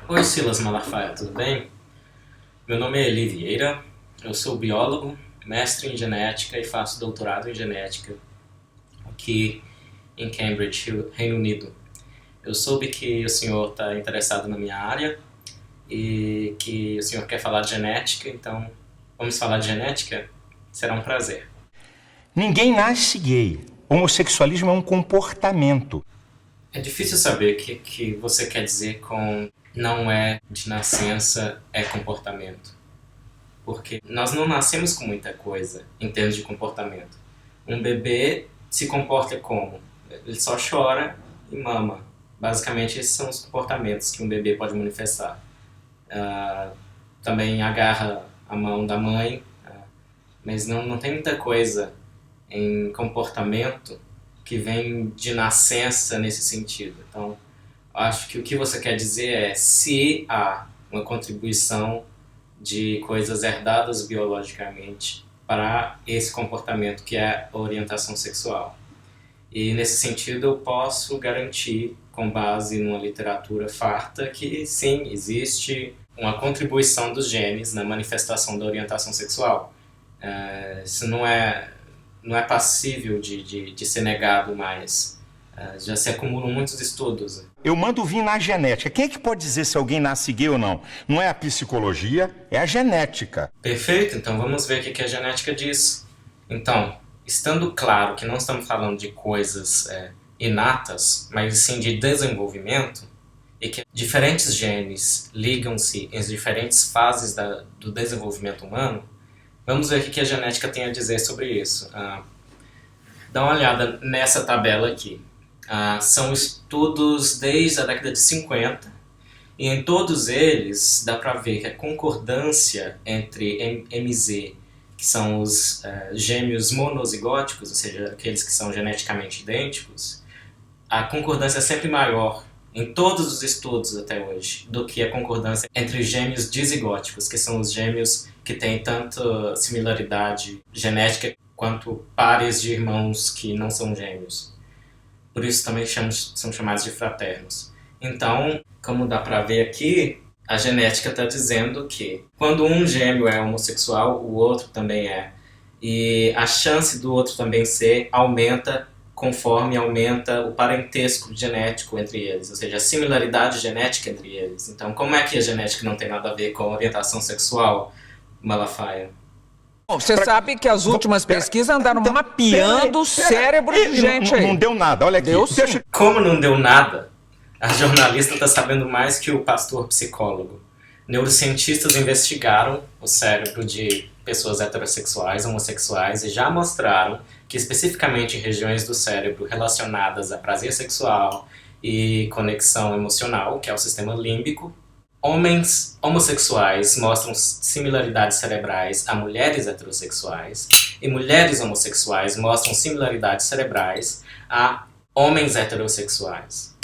Oi, Silas Malafaia, tudo bem? Meu nome é Eli Vieira, eu sou biólogo, mestre em genética e faço doutorado em genética aqui em Cambridge, Reino Unido. Eu soube que o senhor está interessado na minha área e que o senhor quer falar de genética, então vamos falar de genética? Será um prazer. Ninguém nasce gay. Homossexualismo é um comportamento. É difícil saber o que você quer dizer com não é de nascença, é comportamento. Porque nós não nascemos com muita coisa em termos de comportamento. Um bebê se comporta como? Ele só chora e mama. Basicamente, esses são os comportamentos que um bebê pode manifestar. Também agarra a mão da mãe, mas não tem muita coisa em comportamento que vem de nascença nesse sentido. Então, acho que o que você quer dizer é se há uma contribuição de coisas herdadas biologicamente para esse comportamento que é a orientação sexual. E nesse sentido eu posso garantir, com base numa literatura farta, que sim, existe uma contribuição dos genes na manifestação da orientação sexual. Isso não é passível de ser negado mais. Já se acumulam muitos estudos. Eu mando vir na genética. Quem é que pode dizer se alguém nasce gay ou não? Não é a psicologia, é a genética. Perfeito, então vamos ver o que a genética diz. Então, estando claro que não estamos falando de coisas inatas, mas sim de desenvolvimento, e que diferentes genes ligam-se em diferentes fases do desenvolvimento humano, vamos ver o que a genética tem a dizer sobre isso. Dá uma olhada nessa tabela aqui. São estudos desde a década de 50, e em todos eles dá para ver que a concordância entre MZ, que são os gêmeos monozigóticos, ou seja, aqueles que são geneticamente idênticos, a concordância é sempre maior em todos os estudos até hoje do que a concordância entre gêmeos dizigóticos, que são os gêmeos que têm tanto similaridade genética quanto pares de irmãos que não são gêmeos. Por isso também são chamados de fraternos. Então, como dá para ver aqui, a genética está dizendo que quando um gêmeo é homossexual, o outro também é. E a chance do outro também ser aumenta conforme aumenta o parentesco genético entre eles, ou seja, a similaridade genética entre eles. Então, como é que a genética não tem nada a ver com a orientação sexual, Malafaia? Você sabe que as últimas pesquisas andaram mapeando o cérebro de gente aí. Não deu nada, olha aqui. Deu sim. Como não deu nada, a jornalista está sabendo mais que o pastor psicólogo. Neurocientistas investigaram o cérebro de pessoas heterossexuais, homossexuais, e já mostraram que especificamente em regiões do cérebro relacionadas a prazer sexual e conexão emocional, que é o sistema límbico, homens homossexuais mostram similaridades cerebrais a mulheres heterossexuais e mulheres homossexuais mostram similaridades cerebrais a homens heterossexuais.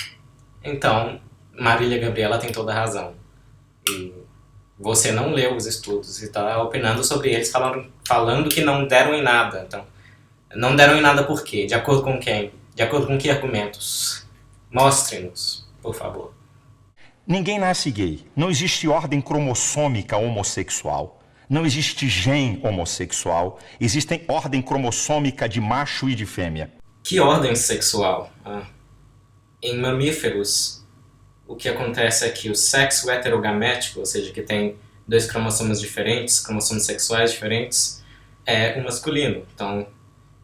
Então, Marília Gabriela tem toda a razão. E você não leu os estudos e está opinando sobre eles falando que não deram em nada. Então, não deram em nada por quê? De acordo com quem? De acordo com que argumentos? Mostre-nos, por favor. Ninguém nasce gay. Não existe ordem cromossômica homossexual. Não existe gene homossexual. Existe ordem cromossômica de macho e de fêmea. Que ordem sexual? Em mamíferos, o que acontece é que o sexo heterogamético, ou seja, que tem dois cromossomos diferentes, cromossomos sexuais diferentes, é o masculino. Então,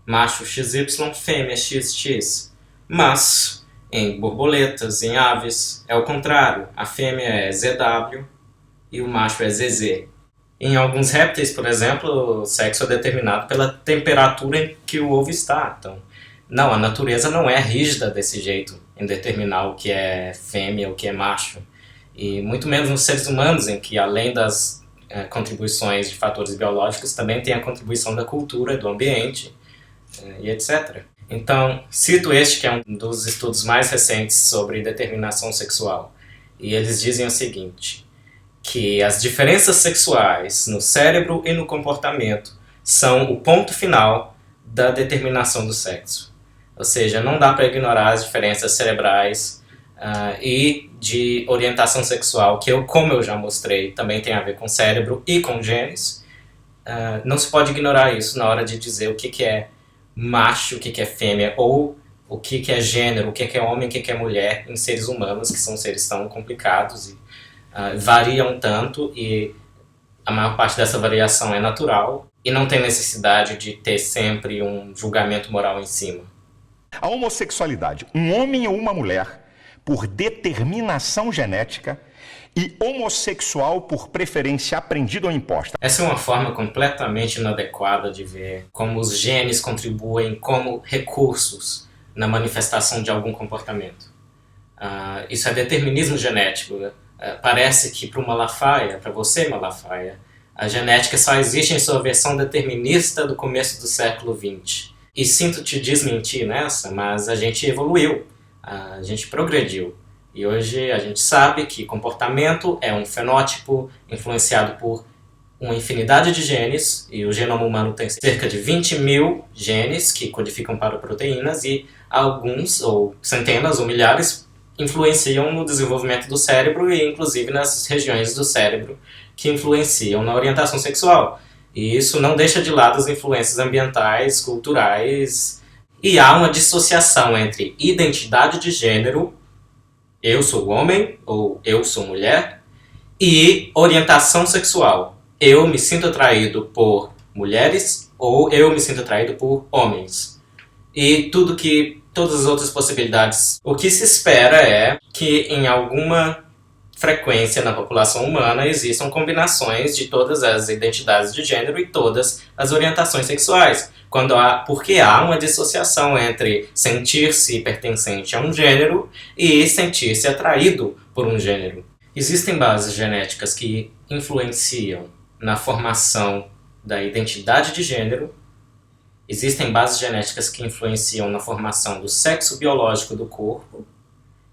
macho XY, fêmea XX. Mas, em borboletas, em aves, é o contrário. A fêmea é ZW e o macho é ZZ. Em alguns répteis, por exemplo, o sexo é determinado pela temperatura em que o ovo está. Então, não, a natureza não é rígida desse jeito em determinar o que é fêmea, o que é macho. E muito menos nos seres humanos, em que além das contribuições de fatores biológicos, também tem a contribuição da cultura, do ambiente, e etc. Então, cito este que é um dos estudos mais recentes sobre determinação sexual. E eles dizem o seguinte, que as diferenças sexuais no cérebro e no comportamento são o ponto final da determinação do sexo. Ou seja, não dá para ignorar as diferenças cerebrais e de orientação sexual, que como eu já mostrei, também tem a ver com cérebro e com genes. Não se pode ignorar isso na hora de dizer o que é macho, o que é fêmea, ou o que é gênero, o que é homem, o que é mulher em seres humanos, que são seres tão complicados e variam tanto, e a maior parte dessa variação é natural e não tem necessidade de ter sempre um julgamento moral em cima. A homossexualidade, um homem ou uma mulher, por determinação genética, e homossexual por preferência aprendida ou imposta. Essa é uma forma completamente inadequada de ver como os genes contribuem como recursos na manifestação de algum comportamento. Isso é determinismo genético. Parece que para o Malafaia, para você, Malafaia, a genética só existe em sua versão determinista do começo do século XX. E sinto te desmentir nessa, mas a gente evoluiu, a gente progrediu. E hoje a gente sabe que comportamento é um fenótipo influenciado por uma infinidade de genes, e o genoma humano tem cerca de 20 mil genes que codificam para proteínas, e alguns, ou centenas ou milhares, influenciam no desenvolvimento do cérebro e inclusive nas regiões do cérebro que influenciam na orientação sexual. E isso não deixa de lado as influências ambientais, culturais, e há uma dissociação entre identidade de gênero, eu sou homem ou eu sou mulher, e orientação sexual. Eu me sinto atraído por mulheres ou eu me sinto atraído por homens. E todas as outras possibilidades. O que se espera é que em alguma frequência na população humana existam combinações de todas as identidades de gênero e todas as orientações sexuais. Porque há uma dissociação entre sentir-se pertencente a um gênero e sentir-se atraído por um gênero. Existem bases genéticas que influenciam na formação da identidade de gênero, existem bases genéticas que influenciam na formação do sexo biológico do corpo,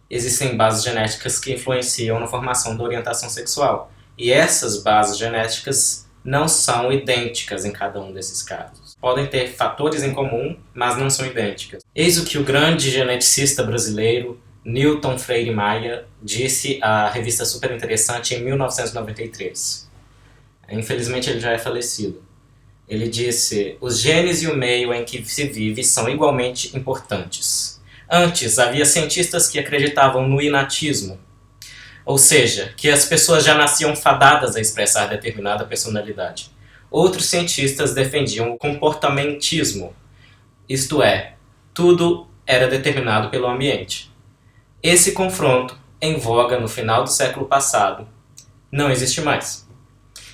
existem bases genéticas que influenciam na formação da orientação sexual. E essas bases genéticas não são idênticas em cada um desses casos. Podem ter fatores em comum, mas não são idênticas. Eis o que o grande geneticista brasileiro Newton Freire Maia disse à revista Super Interessante em 1993. Infelizmente ele já é falecido. Ele disse: os genes e o meio em que se vive são igualmente importantes. Antes, havia cientistas que acreditavam no inatismo, ou seja, que as pessoas já nasciam fadadas a expressar determinada personalidade. Outros cientistas defendiam o comportamentismo, isto é, tudo era determinado pelo ambiente. Esse confronto, em voga no final do século passado, não existe mais.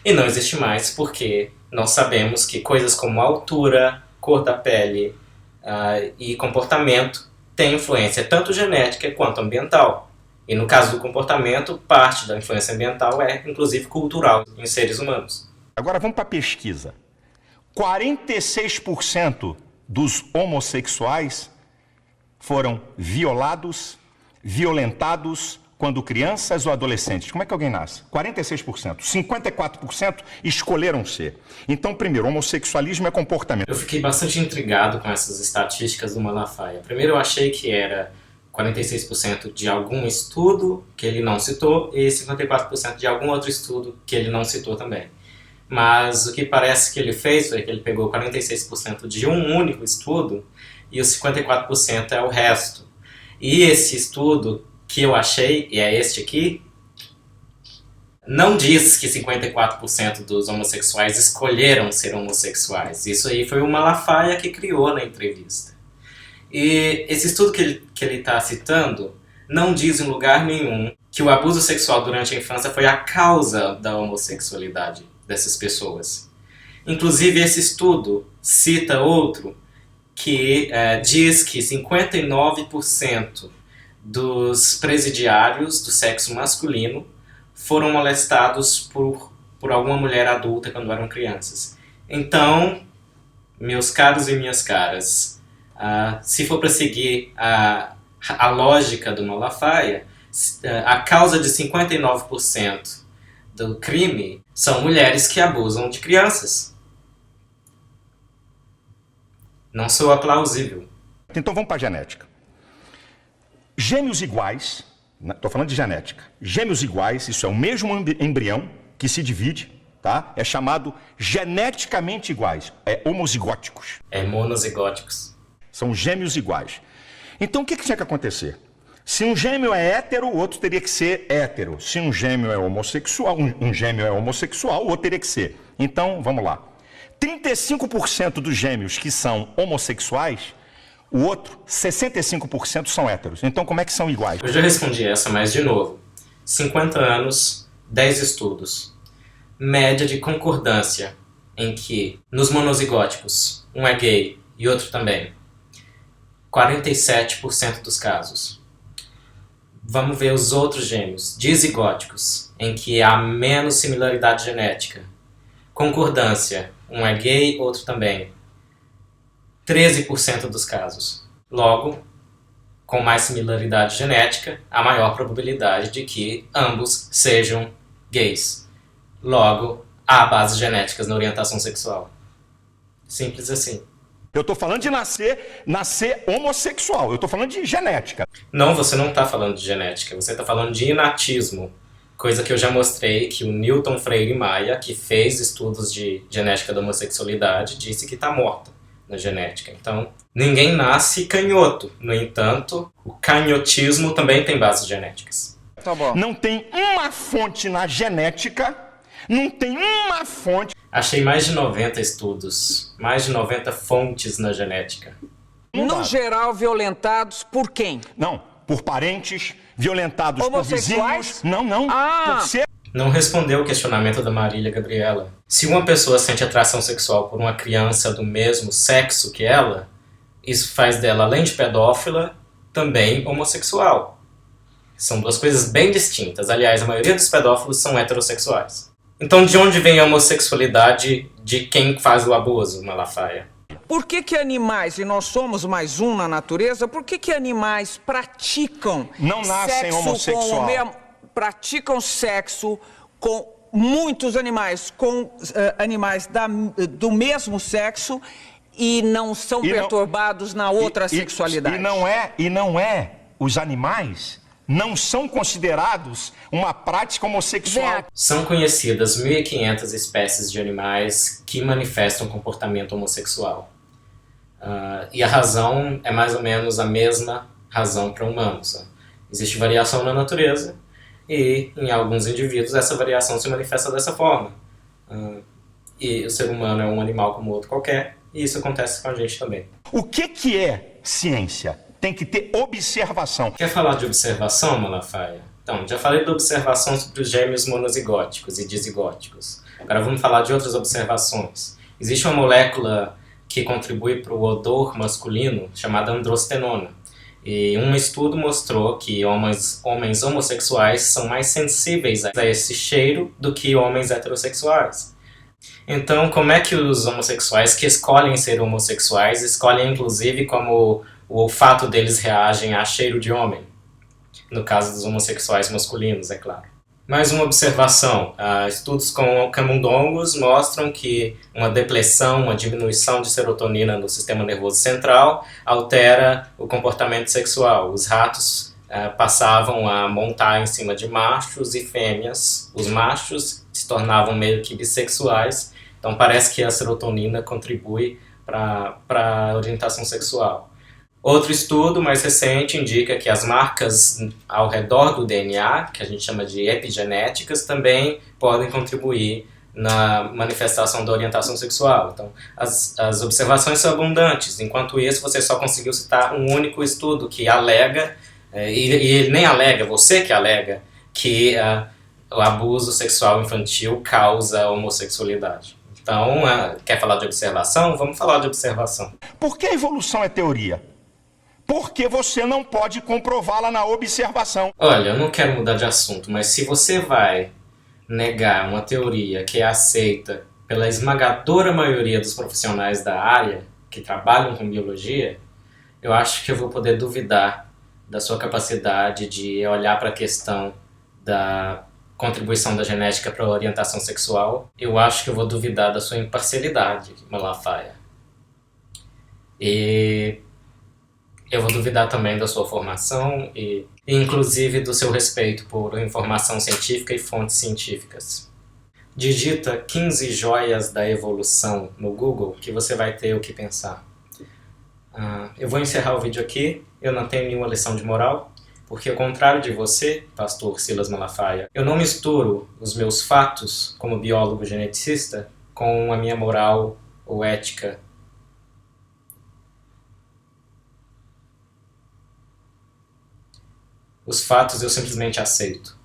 E não existe mais porque nós sabemos que coisas como altura, cor da pele e comportamento têm influência tanto genética quanto ambiental. E no caso do comportamento, parte da influência ambiental é inclusive cultural em seres humanos. Agora vamos para a pesquisa. 46% dos homossexuais foram violados, violentados quando crianças ou adolescentes. Como é que alguém nasce? 46%. 54% escolheram ser. Então, primeiro, homossexualismo é comportamento. Eu fiquei bastante intrigado com essas estatísticas do Malafaia. Primeiro eu achei que era 46% de algum estudo que ele não citou e 54% de algum outro estudo que ele não citou também. Mas o que parece que ele fez foi que ele pegou 46% de um único estudo e os 54% é o resto. E esse estudo que eu achei, e é este aqui, não diz que 54% dos homossexuais escolheram ser homossexuais. Isso aí foi o Malafaia que criou na entrevista. E esse estudo que ele está citando não diz em lugar nenhum que o abuso sexual durante a infância foi a causa da homossexualidade dessas pessoas. Inclusive, esse estudo cita outro que diz que 59% dos presidiários do sexo masculino foram molestados por alguma mulher adulta quando eram crianças. Então, meus caros e minhas caras, se for para seguir a lógica do Malafaia, a causa de 59% do crime são mulheres que abusam de crianças. Não soa plausível. Então vamos para a genética. Gêmeos iguais Estou falando de genética. Gêmeos iguais, isso é o mesmo embrião que se divide, tá? É chamado geneticamente iguais, é homozigóticos. É monozigóticos. São gêmeos iguais. Então o que tinha que acontecer? Se um gêmeo é hétero, o outro teria que ser hétero. Se um gêmeo é homossexual, um gêmeo é homossexual, o outro teria que ser. Então, vamos lá. 35% dos gêmeos que são homossexuais, o outro, 65% são héteros. Então, como é que são iguais? Eu já respondi essa, mas de novo. 50 anos, 10 estudos. Média de concordância em que, nos monozigóticos, um é gay e outro também. 47% dos casos. Vamos ver os outros gêmeos, dizigóticos, em que há menos similaridade genética. Concordância, um é gay, outro também. 13% dos casos. Logo, com mais similaridade genética, há maior probabilidade de que ambos sejam gays. Logo, há bases genéticas na orientação sexual. Simples assim. Eu estou falando de nascer homossexual, eu estou falando de genética. Não, você não está falando de genética, você está falando de inatismo. Coisa que eu já mostrei que o Newton Freire Maia, que fez estudos de genética da homossexualidade, disse que está morta na genética. Então, ninguém nasce canhoto. No entanto, o canhotismo também tem bases genéticas. Tá bom. Não tem uma fonte na genética, não tem uma fonte... Achei mais de 90 estudos, mais de 90 fontes na genética. No geral, violentados por quem? Não, por parentes, violentados por homossexuais? vizinhos. Não. Por ser... Não respondeu o questionamento da Marília Gabriela. Se uma pessoa sente atração sexual por uma criança do mesmo sexo que ela, isso faz dela, além de pedófila, também homossexual. São duas coisas bem distintas. Aliás, a maioria dos pedófilos são heterossexuais. Então, de onde vem a homossexualidade de quem faz o abuso, Malafaia? Por que animais, e nós somos mais um na natureza, por que animais praticam Não nascem sexo homossexual. com o mesmo, praticam sexo com muitos animais, com animais do mesmo sexo e não são perturbados na outra sexualidade? E não é os animais não são considerados uma prática homossexual. São conhecidas 1.500 espécies de animais que manifestam comportamento homossexual. E a razão é mais ou menos a mesma razão para humanos. Existe variação na natureza e, em alguns indivíduos, essa variação se manifesta dessa forma. E o ser humano é um animal como outro qualquer, e isso acontece com a gente também. O que é ciência? Tem que ter observação. Quer falar de observação, Malafaia? Então, já falei da observação sobre os gêmeos monozigóticos e dizigóticos. Agora vamos falar de outras observações. Existe uma molécula que contribui para o odor masculino chamada androstenona. E um estudo mostrou que homens homossexuais são mais sensíveis a esse cheiro do que homens heterossexuais. Então, como é que os homossexuais que escolhem ser homossexuais escolhem inclusive como o olfato deles reagem a cheiro de homem? No caso dos homossexuais masculinos, é claro. Mais uma observação. Estudos com camundongos mostram que uma depressão, uma diminuição de serotonina no sistema nervoso central altera o comportamento sexual. Os ratos passavam a montar em cima de machos e fêmeas. Os machos se tornavam meio que bissexuais. Então parece que a serotonina contribui para a orientação sexual. Outro estudo mais recente indica que as marcas ao redor do DNA, que a gente chama de epigenéticas, também podem contribuir na manifestação da orientação sexual. Então, as observações são abundantes. Enquanto isso, você só conseguiu citar um único estudo que alega, e ele nem alega, você que alega, que o abuso sexual infantil causa homossexualidade. Então, quer falar de observação? Vamos falar de observação. Por que a evolução é teoria? Porque você não pode comprová-la na observação. Olha, eu não quero mudar de assunto, mas se você vai negar uma teoria que é aceita pela esmagadora maioria dos profissionais da área que trabalham com biologia, eu acho que eu vou poder duvidar da sua capacidade de olhar para a questão da contribuição da genética para a orientação sexual. Eu acho que eu vou duvidar da sua imparcialidade, Malafaia. E Eu vou duvidar também da sua formação e inclusive do seu respeito por informação científica e fontes científicas. Digita 15 joias da evolução no Google que você vai ter o que pensar. Eu vou encerrar o vídeo aqui. Eu não tenho nenhuma lição de moral, porque ao contrário de você, pastor Silas Malafaia, eu não misturo os meus fatos como biólogo geneticista com a minha moral ou ética. Os fatos eu simplesmente aceito.